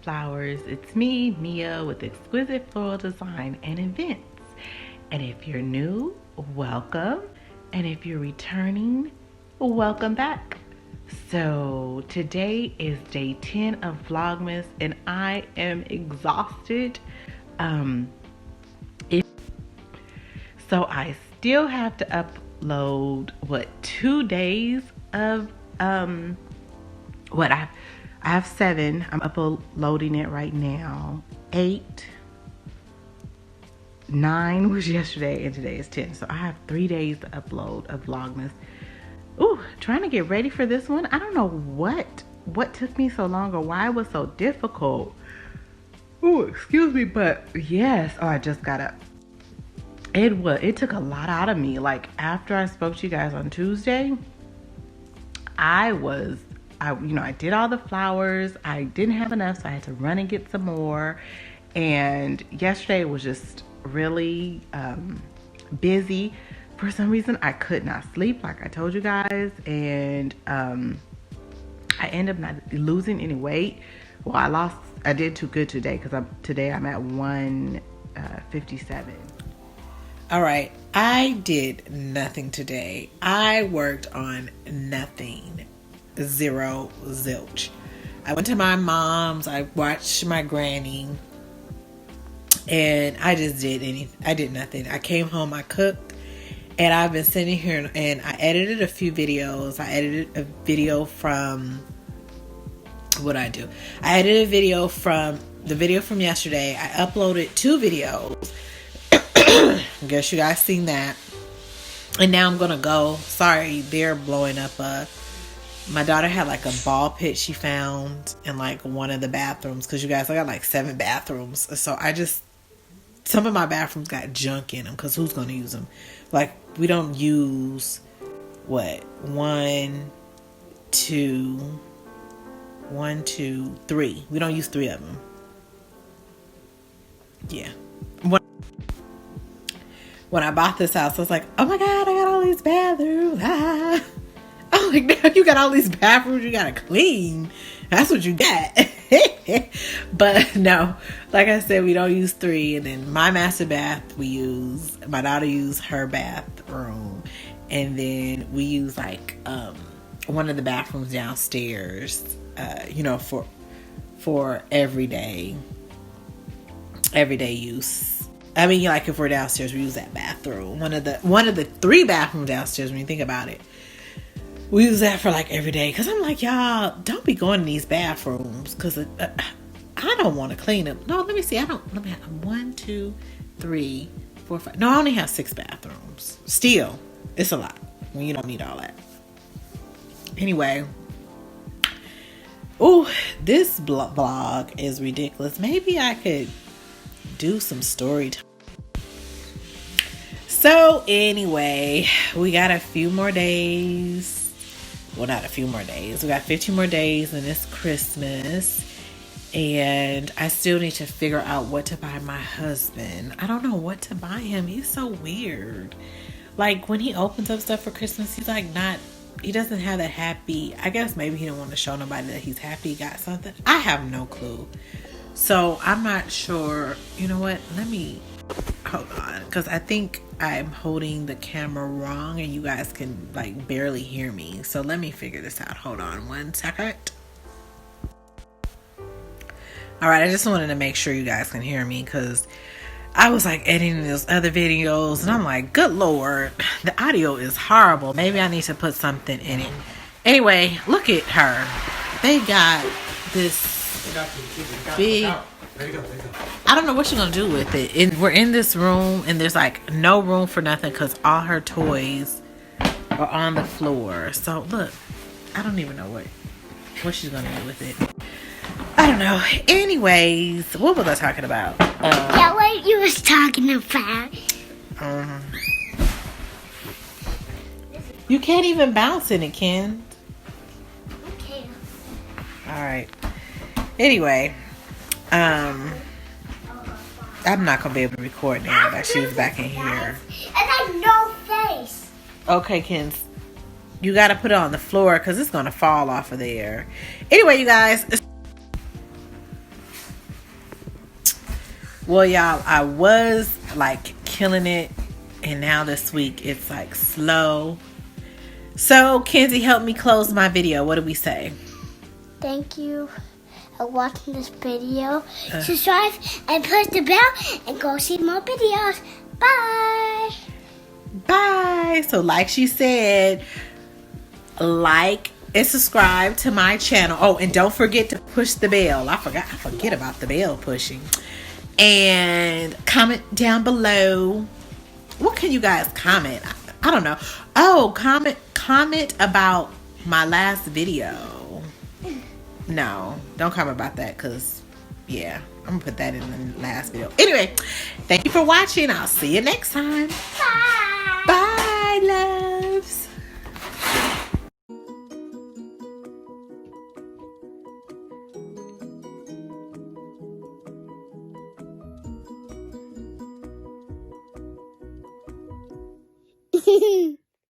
flowers. It's me, Nia, with Exquisite Floral Design and Events. And if you're new, welcome. And if you're returning, welcome back. So today is day 10 of Vlogmas and I am exhausted. So I still have to upload 2 days of I have 7. I'm uploading it right now. 8, 9 was yesterday, and today is 10. So I have 3 days to upload of Vlogmas. Ooh, trying to get ready for this one. I don't know what took me so long or why it was so difficult. Ooh, excuse me, but yes. Oh, I just got up. It took a lot out of me. Like after I spoke to you guys on Tuesday, I did all the flowers. I didn't have enough, so I had to run and get some more. And yesterday was just really busy. For some reason, I could not sleep, like I told you guys, and I ended up not losing any weight. Well, I did too good today because today I'm at 157. All right, I did nothing today. I worked on nothing. Zero, zilch. I went to my mom's. I watched my granny. And I just I did nothing. I came home, I cooked. And I've been sitting here and I edited a few videos. I edited a video from... What I do? I edited a video from... The video from yesterday. I uploaded 2 videos. I guess you guys seen that. And now I'm gonna go. Sorry, they're blowing up. My daughter had like a ball pit she found in like one of the bathrooms. Because you guys, I got like 7 bathrooms. So some of my bathrooms got junk in them. Because who's gonna use them? Like we don't use 1, 2, 3. We don't use 3 of them. Yeah. When I bought this house, I was like, oh my God, I got all these bathrooms. Ah. I'm like, now you got all these bathrooms you gotta clean. That's what you got. But no, like I said, we don't use 3. And then my master bath, my daughter used her bathroom. And then we use like one of the bathrooms downstairs, for everyday use. I mean, like if we're downstairs, we use that bathroom. One of the 3 bathrooms downstairs. When you think about it, we use that for like every day. Cause I'm like, y'all don't be going to these bathrooms. Cause I don't want to clean them. No, let me see. Let me have 1, 2, 3, 4, 5. No, I only have 6 bathrooms. Still, it's a lot when you don't need all that. Anyway. Ooh, this vlog is ridiculous. Maybe I could do some story time. So anyway, we got a few more days. Well, not a few more days. We got 15 more days and it's Christmas. And I still need to figure out what to buy my husband. I don't know what to buy him. He's so weird. Like when he opens up stuff for Christmas, he's like he doesn't have that happy. I guess maybe he don't want to show nobody that he's happy he got something. I have no clue. So I'm not sure. You know what? Let me hold on, because I think I'm holding the camera wrong and you guys can like barely hear me. So let me figure this out. Hold on 1 second. All right, I just wanted to make sure you guys can hear me because I was like editing those other videos and I'm like, good Lord, the audio is horrible. Maybe I need to put something in it. Anyway, look at her. They got this big, I don't know what she's gonna do with it. And we're in this room and there's like no room for nothing because all her toys are on the floor. So look, I don't even know what she's gonna do with it. I don't know. Anyways, what was I talking about? Yeah, what you was talking about. You can't even bounce in it, Ken. Okay. All right. Anyway, I'm not gonna be able to record now that she's back in here. And I no face. Okay, Ken. You gotta put it on the floor because it's gonna fall off of there. Anyway, you guys. Well, y'all, I was like killing it, and now this week it's like slow. So, Kenzie, help me close my video. What do we say? Thank you for watching this video. Subscribe and push the bell and go see more videos. Bye. Bye. So, like she said, like and subscribe to my channel. Oh, and don't forget to push the bell. I forget about the bell pushing. And comment down below. What can you guys comment? I don't know. Oh, comment about my last video. No, don't comment about that, because yeah, I'm gonna put that in the last video. Anyway, thank you for watching. I'll see you next time. Bye. Bye, loves. Bye.